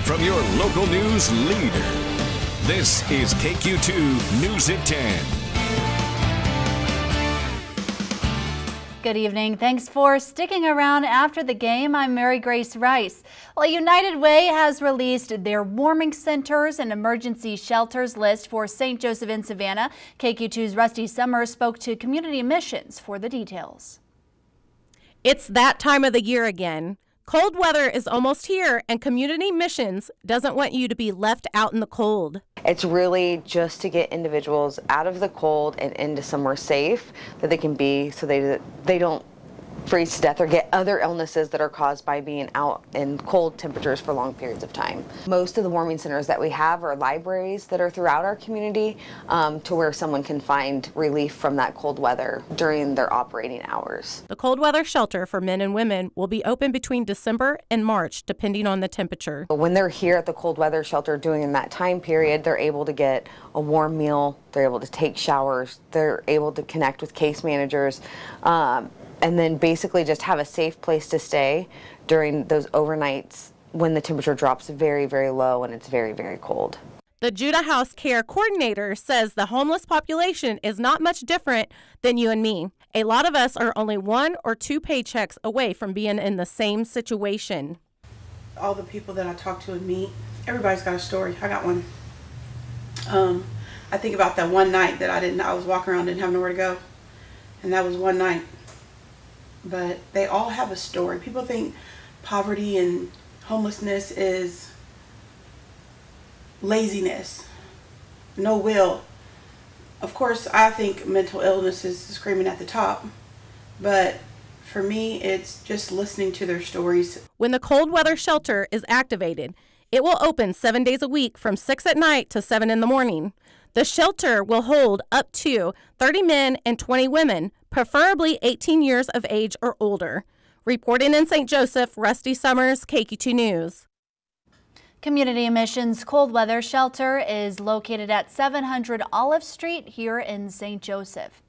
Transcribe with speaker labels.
Speaker 1: from your local news leader. This is KQ2 News at 10.
Speaker 2: Good evening. Thanks for sticking around after the game. I'm Mary Grace Rice. Well, United Way has released their warming centers and emergency shelters list for St. Joseph and Savannah. KQ2's Rusty Summers spoke to Community Missions for the details.
Speaker 3: It's that time of the year again. Cold weather is almost here, and Community Missions doesn't want you to be left out in the cold.
Speaker 4: It's really just to get individuals out of the cold and into somewhere safe that they can be, so they don't freeze to death or get other illnesses that are caused by being out in cold temperatures for long periods of time. Most of the warming centers that we have are libraries that are throughout our community, to where someone can find relief from that cold weather during their operating hours.
Speaker 3: The cold weather shelter for men and women will be open between December and March, depending on the temperature.
Speaker 4: When they're here at the cold weather shelter during that time period, they're able to get a warm meal, they're able to take showers, they're able to connect with case managers, and then basically just have a safe place to stay during those overnights when the temperature drops very, very low and it's very, very cold.
Speaker 3: The Judah House Care Coordinator says the homeless population is not much different than you and me. A lot of us are only 1 or 2 paychecks away from being in the same situation.
Speaker 5: All the people that I talk to and meet, everybody's got a story. I got one. I think about that one night that I was walking around, didn't have nowhere to go. And that was one night. But they all have a story. People think poverty and homelessness is laziness, no will. Of course, I think mental illness is screaming at the top, but for me, it's just listening to their stories.
Speaker 3: When the cold weather shelter is activated, it will open 7 days a week from 6 at night to 7 in the morning. The shelter will hold up to 30 men and 20 women, preferably 18 years of age or older. Reporting in St. Joseph, Rusty Summers, KQ2 News.
Speaker 2: Community Missions Cold Weather Shelter is located at 700 Olive Street here in St. Joseph.